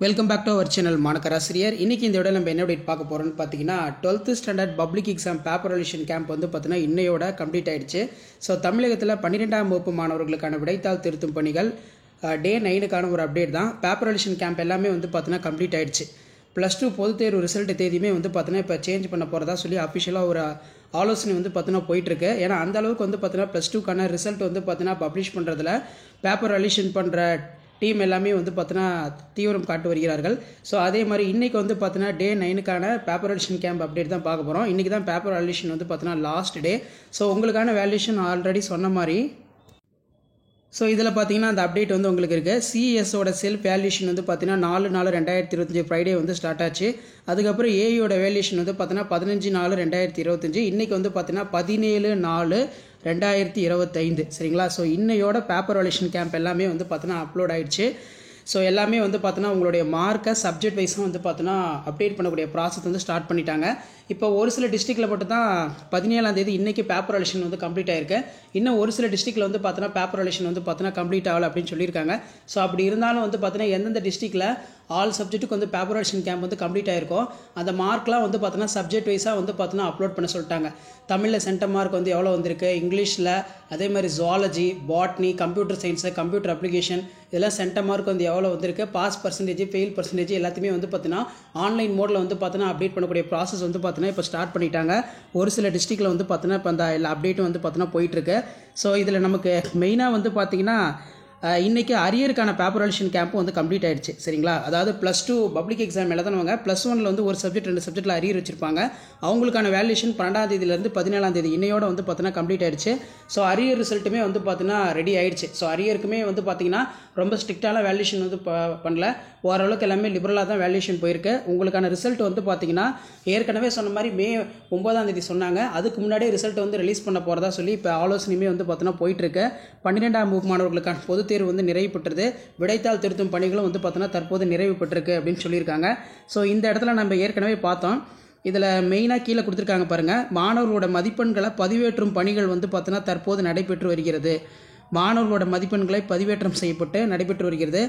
Welcome back to our channel மாணக்கராசிரியர். இன்றைக்கி இந்த விட நம்ம என்ன அப்டேட் பார்க்க போகிறோம்னு பார்த்தீங்கன்னா 12th standard public exam paper relation camp வந்து பார்த்தீங்கன்னா இன்னையோட கம்ப்ளீட் ஆயிடுச்சு. ஸோ தமிழகத்தில் 12ஆம் வகுப்பு மாணவர்களுக்கான விடைத்தாள் திருத்தும் பணிகள் டே 9க்கான ஒரு அப்டேட் தான். பேப்பர் ரிலேஷன் கேம்ப் எல்லாமே வந்து பார்த்தீங்கன்னா கம்ப்ளீட் ஆயிடுச்சு. +2 பொதுத் தேர்வு ரிசல்ட் தேதியுமே வந்து பார்த்தீங்கன்னா இப்போ சேஞ்ச் பண்ண போகிறதா சொல்லி அஃபிஷியலாக ஒரு ஆலோசனை வந்து பார்த்தீங்கன்னா போயிட்டுருக்கு. ஏன்னா அந்த அளவுக்கு வந்து பார்த்தீங்கன்னா +2க்கான ரிசல்ட் வந்து பார்த்தீங்கன்னா பப்ளிஷ் பண்ணுறதுல பேப்பர் ரிலேஷன் பண்ணுற டீம் எல்லாமே வந்து பார்த்தீங்கன்னா தீவிரம் காட்டு வருகிறார்கள். ஸோ அதே மாதிரி இன்றைக்கி வந்து பார்த்தீங்கன்னா டே 9க்கான பேப்பர் வேல்யூஷன் கேம்ப் அப்டேட் தான் பார்க்க போகிறோம். இன்றைக்கி தான் பேப்பர் வேல்யூஷன் வந்து பார்த்தீங்கன்னா லாஸ்ட் டே. ஸோ உங்களுக்கான வேல்யூஷன் ஆல்ரெடி சொன்ன மாதிரி ஸோ இதில் பார்த்தீங்கன்னா அந்த அப்டேட் வந்து உங்களுக்கு இருக்குது. சிஎஸோட செல்ஃப் வேல்யூஷன் வந்து பார்த்தீங்கன்னா 4/4/2025 ஃப்ரைடே வந்து ஸ்டார்ட் ஆச்சு. அதுக்கப்புறம் ஏயோட வேல்யூஷன் வந்து பார்த்தீங்கன்னா 15/4/2025. இன்றைக்கி வந்து பார்த்தீங்கன்னா 17/4/2025 சரிங்களா. ஸோ இன்னையோட பேப்பர் வேல்யூஷன் கேம்ப் எல்லாமே வந்து பார்த்தீங்கன்னா அப்லோட் ஆயிடுச்சு. ஸோ எல்லாமே வந்து பார்த்தீங்கன்னா உங்களுடைய மார்க்கை சப்ஜெக்ட் வைஸும் வந்து பார்த்தீங்கன்னா அப்டேட் பண்ணக்கூடிய ப்ராசஸ் வந்து ஸ்டார்ட் பண்ணிட்டாங்க. இப்போ ஒரு சில டிஸ்ட்ரிக்டில் மட்டும் தான் 17ஆம் தேதி இன்றைக்கி பேப்பர் வேல்யூஷன் வந்து கம்ப்ளீட் ஆயிருக்கு. இன்னும் ஒரு சில டிஸ்ட்ரிக்டில் வந்து பார்த்தீங்கன்னா பேப்பர் வேல்யூஷன் வந்து பார்த்தீங்கன்னா கம்ப்ளீட் ஆகலை அப்படின்னு சொல்லியிருக்காங்க. ஸோ அப்படி இருந்தாலும் வந்து பார்த்தீங்கன்னா எந்தெந்த டிஸ்ட்ரிக்டில் ஆல் சப்ஜெக்ட்டுக்கு வந்து பேப்பர் வேல்யூஷன் கேம்ப் வந்து கம்ப்ளீட் ஆயிருக்கும் அந்த மார்க்லாம் வந்து பார்த்தீங்கன்னா சப்ஜெக்ட் வைஸாக வந்து பார்த்தீங்கன்னா அப்லோட் பண்ண சொல்லிட்டாங்க. தமிழில் சென்டம் மார்க் வந்து எவ்வளோ வந்திருக்கு, இங்கிலீஷில் அதே மாதிரி zoology, botany, computer science, computer application இதெல்லாம் சென்டம் மார்க் வந்து எவ்வளோ வந்திருக்கு, பாஸ் பர்சன்டேஜ், ஃபெயில் பர்சன்டேஜ் எல்லாத்தையுமே வந்து பார்த்தீங்கன்னா ஆன்லைன் மோடில் வந்து பார்த்தீங்கன்னா அப்டேட் பண்ணக்கூடிய ப்ராசஸ் வந்து பார்த்தீங்கன்னா இப்போ ஸ்டார்ட் பண்ணிட்டாங்க. ஒரு சில டிஸ்ட்ரிக்டில் வந்து பார்த்தீங்கன்னா இப்போ அந்த எல்லா அப்டேட்டும் வந்து பார்த்தீங்கன்னா போயிட்டுருக்கு. ஸோ இதில் நமக்கு மெயினாக வந்து பார்த்தீங்கன்னா இன்றைக்கி அரியருக்கான பேப்பர் வேல்யூஷன் கேம்ப்பும் வந்து கம்ப்ளீட் ஆயிடுச்சு சரிங்களா. அதாவது +2 பப்ளிக் எக்ஸாம் எழுதுனவங்க +1ல் வந்து ஒரு சப்ஜெக்ட் 2 சப்ஜெக்ட்டில் அரியர் வச்சிருப்பாங்க. அவங்களுக்கான வேல்யூஷன் 12ஆம் தேதியிலேருந்து 17ஆம் தேதி இன்னையோட வந்து பார்த்தீங்கன்னா கம்ப்ளீட் ஆயிடுச்சு. ஸோ அரியர் ரிசல்ட்டுமே வந்து பார்த்தீங்கன்னா ரெடி ஆயிடுச்சு. ஸோ அரியருக்குமே வந்து பார்த்தீங்கன்னா ரொம்ப ஸ்ட்ரிக்டான வேல்யூஷன் வந்து பண்ணல, ஓரளவுக்கு எல்லாமே லிபரலாக தான் வேல்யூஷன் போயிருக்கு. உங்களுக்கான ரிசல்ட் வந்து பார்த்தீங்கன்னா ஏற்கனவே சொன்ன மாதிரி மே 9ஆம் தேதி சொன்னாங்க. அதுக்கு முன்னாடியே ரிசல்ட் வந்து ரிலீஸ் பண்ண போகிறதா சொல்லி இப்போ ஆலோசனையுமே வந்து பார்த்தீங்கன்னா போயிட்டுருக்கு. 12ஆம் வகுப்பு மாணவர்களுக்கான பொதுத் தேர்வு வந்து நிறைவு பெற்றது. விடைத்தாள் திருத்தும் பணிகளும் வந்து பார்த்தீங்கன்னா தற்போது நிறைவு பெற்றிருக்கு அப்படின்னு சொல்லியிருக்காங்க. ஸோ இந்த இடத்துல நம்ம ஏற்கனவே பார்த்தோம். இதில் மெயினாக கீழே கொடுத்துருக்காங்க பாருங்கள், மாணவர்களோட மதிப்பெண்களை பதிவேற்றும் பணிகள் வந்து பார்த்தீங்கன்னா தற்போது நடைபெற்று வருகிறது. மாணவர்களோட மதிப்பெண்களை பதிவேற்றம் செய்யப்பட்டு நடைபெற்று வருகிறது.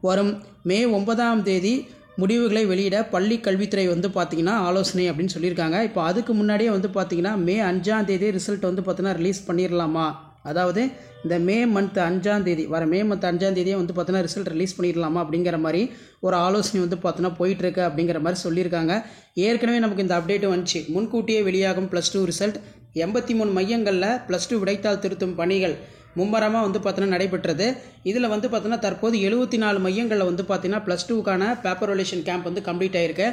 வரும் மே 9ஆம் தேதி முடிவுகளை வெளியிட பள்ளி கல்வித்துறை வந்து பார்த்திங்கன்னா ஆலோசனை அப்படின்னு சொல்லியிருக்காங்க. இப்போ அதுக்கு முன்னாடியே வந்து பார்த்திங்கன்னா மே 5ஆம் தேதி ரிசல்ட் வந்து பார்த்திங்கன்னா ரிலீஸ் பண்ணிடலாமா, அதாவது இந்த மே மந்த் 5ஆம் தேதி வர மே மந்த் 5ஆம் தேதியே வந்து பார்த்தீங்கன்னா ரிசல்ட் ரிலீஸ் பண்ணிடலாமா அப்படிங்கிற மாதிரி ஒரு ஆலோசனை வந்து பார்த்தீங்கன்னா போயிட்டுருக்கு அப்படிங்கிற மாதிரி சொல்லியிருக்காங்க. ஏற்கனவே நமக்கு இந்த அப்டேட்டும் வந்துச்சு. முன்கூட்டியே வெளியாகும் +2 ரிசல்ட் 83 மையங்களில் +2 விடைத்தாள் திருத்தும் பணிகள் மும்மரமாக வந்து பார்த்தீங்கன்னா நடைபெற்றது. இதில் வந்து பார்த்தீங்கன்னா தற்போது 74 மையங்களில் வந்து பார்த்தீங்கன்னா +2க்கான பேப்பர் வேல்யூஷன் கேம்ப் வந்து கம்ப்ளீட் ஆயிருக்கு.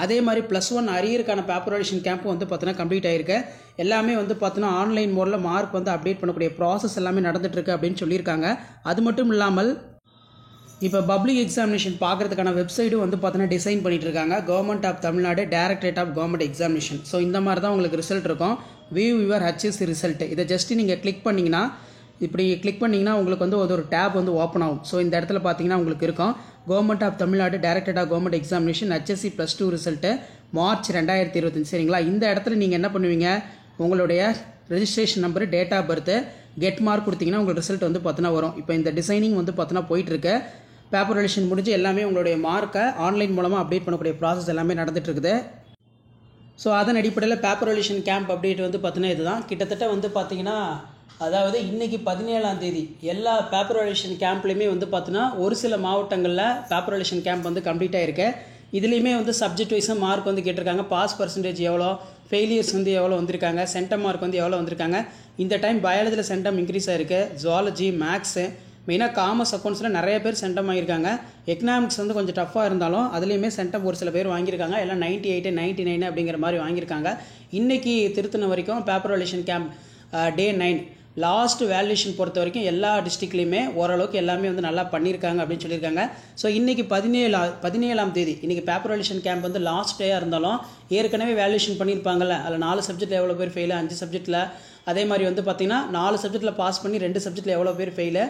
அதே மாதிரி +1 அரியருக்கான பேப்பர் வேல்யூஷன் கேம்ப்பும் வந்து பார்த்தீங்கன்னா கம்ப்ளீட் ஆயிருக்கு. எல்லாமே வந்து பார்த்தீங்கன்னா ஆன்லைன் மோடில் மார்க் வந்து அப்டேட் பண்ணக்கூடிய ப்ராசஸ் எல்லாமே நடந்துட்டுருக்கு அப்படின்னு சொல்லியிருக்காங்க. அது மட்டும் இல்லாமல் இப்போ பப்ளிக் எக்ஸாமினேஷன் பார்க்குறதுக்கான வெப்சைட்டும் வந்து பார்த்தீங்கன்னா டிசைன் பண்ணிட்டு இருக்காங்க. Government of Tamil Nadu, directorate of government examination. So இந்த மாதிரி தான் உங்களுக்கு ரிசல்ட் இருக்கும். வியூ யுவர் HSC ரிசல்ட் இதை ஜஸ்ட் நீங்கள் கிளிக் பண்ணிங்கன்னா, இப்படி கிளிக் பண்ணிங்கன்னா உங்களுக்கு வந்து ஒரு டேப் வந்து ஓப்பன் ஆகும். ஸோ இந்த இடத்துல பார்த்தீங்கன்னா உங்களுக்கு இருக்கும் government of Tamil Nadu, directorate of government examination HSC +2 result March 2025 சரிங்களா. இந்த இடத்துல நீங்கள் என்ன பண்ணுவீங்க, உங்களுடைய registration number, date of birth, get mark கொடுத்தீங்கன்னா உங்களுக்கு ரிசல்ட் வந்து பார்த்தீங்கன்னா வரும். இப்போ இந்த டிசைனிங் வந்து பார்த்தீங்கன்னா போயிட்டுருக்கு. பேப்பர் வேல்யூஷன் முடிஞ்சு எல்லாமே உங்களுடைய மார்க்கை ஆன்லைன் மூலமாக அப்டேட் பண்ணக்கூடிய ப்ராசஸ் எல்லாமே நடந்துட்டு இருக்குது. ஸோ அதன் அடிப்படையில் பேப்பர் வேல்யூஷன் கேம்ப் அப்டேட் வந்து பார்த்தீங்கன்னா இதுதான். கிட்டத்தட்ட வந்து பார்த்தீங்கன்னா அதாவது இன்றைக்கி 17ஆம் தேதி எல்லா பேப்பர் வேல்யூஷன் கேம்ப்லேயுமே வந்து பார்த்தீங்கன்னா ஒரு சில மாவட்டங்களில் பேப்பர் வேல்யூஷன் கேம்ப் வந்து கம்ப்ளீட் ஆகிருக்கு. இதுலேயுமே வந்து சப்ஜெக்ட் வைஸாக மார்க் வந்து கேட்டிருக்காங்க. பாஸ் பர்சன்டேஜ் எவ்வளோ, ஃபெயிலியர்ஸ் வந்து எவ்வளோ வந்திருக்காங்க, சென்டம் மார்க் வந்து எவ்வளோ வந்திருக்காங்க. இந்த டைம் பயாலஜியில் சென்டம் இன்க்ரீஸ் ஆகிருக்கு. ஜுவாலஜி, மேக்ஸு, மெயினாக காமர்ஸ், அக்கௌண்ட்ஸில் நிறைய பேர் சென்டம் ஆகியிருக்காங்க. எக்கனாமிக்ஸ் வந்து கொஞ்சம் டஃப்பாக இருந்தாலும் அதுலேயுமே சென்டம் ஒரு சில பேர் வாங்கியிருக்காங்க. எல்லாம் 98, 99 அப்படிங்கிற மாதிரி வாங்கியிருக்காங்க. இன்றைக்கி திருத்தின வரைக்கும் பேப்பர் வேல்யூஷன் கேம்ப் டே 9 லாஸ்ட் வேல்யூஷன் பொறுத்த வரைக்கும் எல்லா டிஸ்ட்ரிக்ட்லையுமே ஓரளவுக்கு எல்லாமே வந்து நல்லா பண்ணியிருக்காங்க அப்படின்னு சொல்லியிருக்காங்க. ஸோ இன்றைக்கி 17ஆம் தேதி இன்றைக்கி பேப்பர் வேல்யூஷன் கேம்ப் வந்து லாஸ்ட் டேயாக இருந்தாலும் ஏற்கனவே வேல்யூஷன் பண்ணியிருப்பாங்கல்ல, அதில் 4 சப்ஜெக்ட்டில் எவ்வளோ பேர் ஃபெயிலு, 5 சப்ஜெக்ட்டில், அதே மாதிரி வந்து பார்த்திங்கன்னா 4 சப்ஜெக்ட்டில் பாஸ் பண்ணி 2 சப்ஜெக்ட்டில் எவ்வளோ பேர் ஃபெயிலு,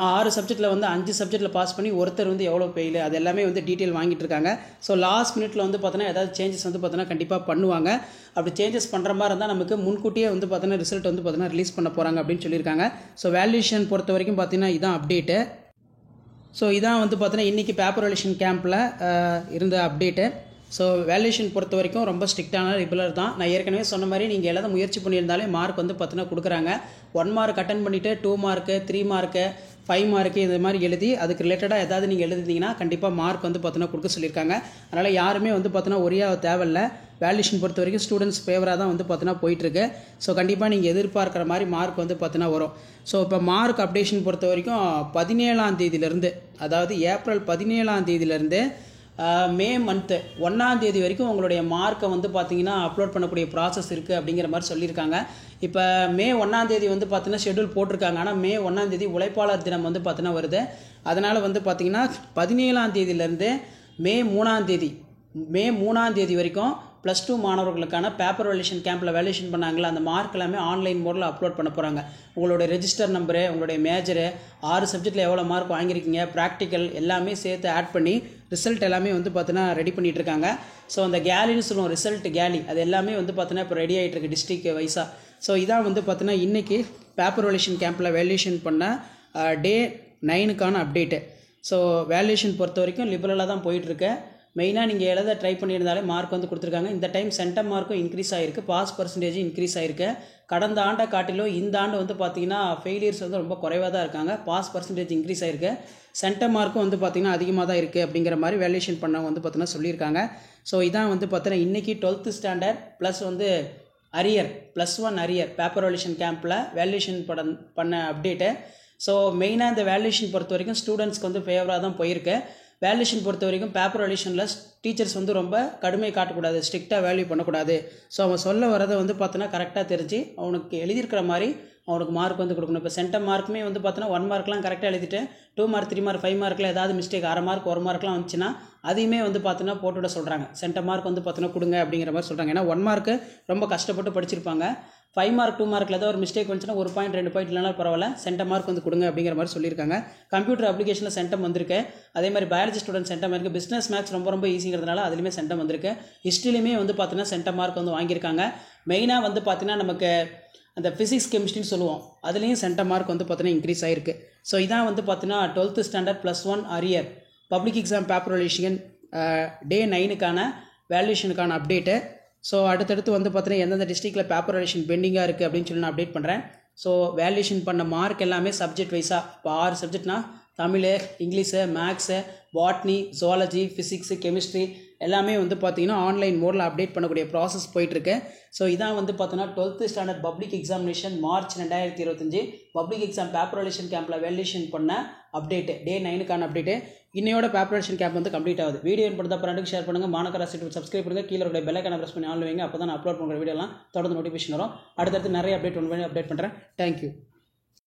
6 சப்ஜெக்ட்டில் வந்து 5 சப்ஜெக்ட்டில் பாஸ் பண்ணி ஒருத்தர் வந்து எவ்வளோ ஃபெயிலு, அது எல்லாமே வந்து டீட்டெயில் வாங்கிட்டு இருக்காங்க. ஸோ லாஸ்ட் மினிட்ல வந்து பார்த்தீங்கன்னா ஏதாவது சேஞ்சஸ் வந்து பார்த்தீங்கன்னா கண்டிப்பாக பண்ணுவாங்க. அப்படி சேஞ்சஸ் பண்ணுற மாதிரி இருந்தால் நமக்கு முன்கூட்டியே வந்து பார்த்தீங்கன்னா ரிசல்ட் வந்து பார்த்தீங்கன்னா ரிலீஸ் பண்ண போகிறாங்க அப்படின்னு சொல்லியிருக்காங்க. ஸோ வேல்யூஷன் பொறுத்த வரைக்கும் பார்த்தீங்கன்னா இதான் அப்டேட்டு. ஸோ இதான் வந்து பார்த்தீங்கன்னா இன்றைக்கி பேப்பர் வேல்யூஷன் கேம்பில் இருந்த அப்டேட்டு. ஸோ வேல்யூஷன் பொறுத்த வரைக்கும் ரொம்ப ஸ்ட்ரிக்டான ரெகுலர் தான். நான் ஏற்கனவே சொன்ன மாதிரி நீங்கள் எழுத முயற்சி பண்ணியிருந்தாலே மார்க் வந்து பார்த்தீங்கன்னா கொடுக்குறாங்க. 1 மார்க் அட்டன் பண்ணிவிட்டு 2 மார்க்கு 3 மார்க்கு 5 மார்க்கு இந்த மாதிரி எழுதி அதுக்கு ரிலேட்டடாக ஏதாவது நீங்கள் எழுதிங்கன்னா கண்டிப்பாக மார்க் வந்து பார்த்தீங்கன்னா கொடுக்க சொல்லியிருக்காங்க. அதனால் யாருமே வந்து பார்த்தீங்கன்னா ஒரேயாக தேவையில்லை. வேல்யூஷன் பொறுத்த வரைக்கும் ஸ்டூடெண்ட்ஸ் ஃபேவராக தான் வந்து பார்த்தீங்கன்னா போயிட்டுருக்கு. ஸோ கண்டிப்பாக நீங்கள் எதிர்பார்க்குற மாதிரி மார்க் வந்து பார்த்தீங்கன்னா வரும். ஸோ இப்போ மார்க் அப்டேஷன் பொறுத்த வரைக்கும் 17ஆம் தேதியிலேருந்து, அதாவது ஏப்ரல் 17ஆம் தேதியிலேருந்து மே மந்த்து 1ஆம் தேதி வரைக்கும் உங்களுடைய மார்க்கை வந்து பார்த்தீங்கன்னா அப்லோட் பண்ணக்கூடிய ப்ராசஸ் இருக்குது அப்படிங்கிற மாதிரி சொல்லியிருக்காங்க. இப்போ மே 1ஆம் தேதி வந்து பார்த்தீங்கன்னா ஷெட்யூல் போட்டிருக்காங்க. ஆனால் மே 1ஆம் தேதி உழைப்பாளர் தினம் வந்து பார்த்தீங்கன்னா வருது. அதனால் வந்து பார்த்தீங்கன்னா 17ஆம் தேதியிலேருந்து மே 3ஆம் தேதி வரைக்கும் +2 மாணவர்களுக்கான பேப்பர் வேல்யூஷன் கேம்பில் வேல்யூஷன் பண்ணாங்களா அந்த மார்க் எல்லாமே ஆன்லைன் மோடில் அப்லோட் பண்ண போகிறாங்க. உங்களுடைய ரெஜிஸ்டர் நம்பரு, உங்களுடைய மேஜரு, 6 சப்ஜெக்டில் எவ்வளோ மார்க் வாங்கியிருக்கீங்க, ப்ராக்டிக்கல் எல்லாமே சேர்த்து ஆட் பண்ணி ரிசல்ட் எல்லாமே வந்து பார்த்தீங்கன்னா ரெடி பண்ணிகிட்டு இருக்காங்க. ஸோ அந்த கேலின்னு சொல்லுவோம், ரிசல்ட் கேலி, அது எல்லாமே வந்து பார்த்தீங்கன்னா இப்போ ரெடி ஆகிட்டு இருக்கு டிஸ்ட்ரிக்ட் வைஸாக. ஸோ இதான் வந்து பார்த்தீங்கன்னா இன்றைக்கி பேப்பர் வேல்யூஷன் கேம்பில் வேல்யூஷன் பண்ண டே 9க்கான அப்டேட்டு. ஸோ வேல்யூஷன் பொறுத்த வரைக்கும் லிபரலாக தான் போயிட்டுருக்கு. மெயினாக நீங்கள் எழுத ட்ரை பண்ணியிருந்தாலே மார்க் வந்து கொடுத்துருக்காங்க. இந்த டைம் சென்டம் மார்க்கும் இன்க்ரீஸ் ஆகிருக்கு, பாஸ் பர்சன்டேஜும் இன்க்ரீஸ் ஆகிருக்கு. கடந்த ஆண்டை காட்டிலும் இந்த ஆண்டு வந்து பார்த்திங்கன்னா ஃபெயிலியர்ஸ் வந்து ரொம்ப குறைவாக தான் இருக்காங்க. பாஸ் பர்சன்டேஜ் இன்க்ரீஸ் ஆகிருக்கு, சென்டம் மார்க்கும் வந்து பார்த்திங்கன்னா அதிகமாக தான் இருக்குது அப்படிங்கிற மாதிரி வேல்யூஷன் பண்ணவங்க வந்து பார்த்திங்கன்னா சொல்லியிருக்காங்க. ஸோ இதான் வந்து பார்த்தீங்கன்னா இன்றைக்கி 12th ஸ்டாண்டர்ட் ப்ளஸ் வந்து அரியர் +1 அரியர் பேப்பர் வேல்யூஷன் கேம்பில் வேல்யூஷன் பண்ண அப்டேட்டு. ஸோ மெயினாக இந்த வேல்யூஷன் பொறுத்த வரைக்கும் ஸ்டூடெண்ட்ஸ்க்கு வந்து ஃபேவராக தான் போயிருக்கு. வேல்யூஷன் பொறுத்த வரைக்கும் பேப்பர் வேல்யூஷனில் டீச்சர்ஸ் வந்து ரொம்ப கடுமை காட்டக்கூடாது, ஸ்ட்ரிக்டாக வேல்யூ பண்ணக்கூடாது. ஸோ அவன் சொல்ல வரதை வந்து பார்த்தோன்னா கரெக்டாக தெரிஞ்சு அவனுக்கு எழுதியிருக்கிற மாதிரி அவனுக்கு மார்க் வந்து கொடுக்கணும். இப்போ சென்டம் மார்க்குமே வந்து பார்த்தோன்னா 1 மார்க்லாம் கரெக்டாக எழுதிட்டு 2 மார்க் 3 மார்க் 5 மார்க்கில் ஏதாவது மிஸ்டேக் 1/2 மார்க் 1 மார்க்லாம் வந்துச்சுன்னா அதையுமே வந்து பார்த்தோன்னா போட்டுவிட சொல்கிறாங்க. சென்டம் மார்க் வந்து பார்த்தோன்னா கொடுங்க அப்படிங்கிற மாதிரி சொல்கிறாங்க. ஏன்னா 1 மார்க்கு ரொம்ப கஷ்டப்பட்டு படிச்சிருப்பாங்க. 5 மார்க் 2 மார்க்கில் ஏதாவது ஒரு மிஸ்டேக் வந்துச்சுன்னா 1 பாயிண்ட் 2 பாயிண்ட் இல்லைனா பரவாயில்ல, சென்டம் மார்க் வந்து கொடுங்க அப்படிங்கிற மாதிரி சொல்லியிருக்காங்க. கம்ப்யூட்டர் அப்ளிகேஷனில் சென்டம் வந்திருக்கு. அதே மாதிரி பயாலஜி ஸ்டூடெண்ட் சென்டம் இருக்குது. பிஸ்னஸ் மேக்ஸ் ரொம்ப ஈஸிங்கிறதுனால அதுலேயுமே சென்டம் வந்திருக்கு. ஹிஸ்ட்ரிலையுமே வந்து பார்த்தீங்கன்னா சென்டம் மார்க் வந்து வாங்கியிருக்காங்க. மெயினாக வந்து பார்த்தீங்கன்னா நமக்கு அந்த ஃபிசிக்ஸ் கெமிஸ்ட்ரின்னு சொல்லுவோம், அதுலேயும் சென்டம் மார்க் வந்து பார்த்தீங்கன்னா இன்க்ரீஸ் ஆகிருக்கு. ஸோ இதான் வந்து பார்த்தீங்கன்னா 12th standard +1 arrear public exam paper valuation day 9க்கான வேல்யூஷனுக்கான அப்டேட்டு. ஸோ அடுத்தடுத்து வந்து பார்த்தீங்கன்னா எந்தெந்த டிஸ்ட்ரிக்டில் பேப்பர் வேல்யூஷன் பெண்டிங்காக இருக்குது அப்படின்னு சொல்லி நான் அப்டேட் பண்ணுறேன். ஸோ வேல்யூஷன் பண்ண மார்க் எல்லாமே சப்ஜெக்ட் வைஸாக, இப்போ 6 சப்ஜெக்ட்னா Tamil, English, maths, botany, zoology, physics, chemistry எல்லாமே வந்து பார்த்தீங்கன்னா ஆன்லைன் மோடில் அப்டேட் பண்ணக்கூடிய ப்ராசஸ் போயிட்டுருக்கு. ஸோ இதான் வந்து பார்த்தீங்கன்னா 12th standard public examination March 2025 public exam paper valuation கேம்பில் வேல்யூஷன் பண்ண அப்டேட்டு டே 9க்கான அப்டேட்டு. இன்னையோட பேப்பர் வேல்யூஷன் கேம்ப் வந்து கம்ப்ளீட் ஆகுது. வீடியோ பண்ணுறதா ஃப்ரெண்டுக்கு ஷேர் பண்ணுங்கள். மாணக்கரா சீட்டு சப்ஸ்கிரைப் பண்ணுங்கள். கீழே இருக்கிற பெல் ஐகானை ப்ரெஸ் பண்ணி ஆன் வைங்க. அப்போ தான் நான் அப்லோட் பண்ணுற வீடியோலாம் தொடர்ந்து நோட்டிஃபிகேஷன் வரும். அடுத்தடுத்து நிறைய அப்டேட் அப்டேட் பண்ணுறேன். தேங்க்யூ.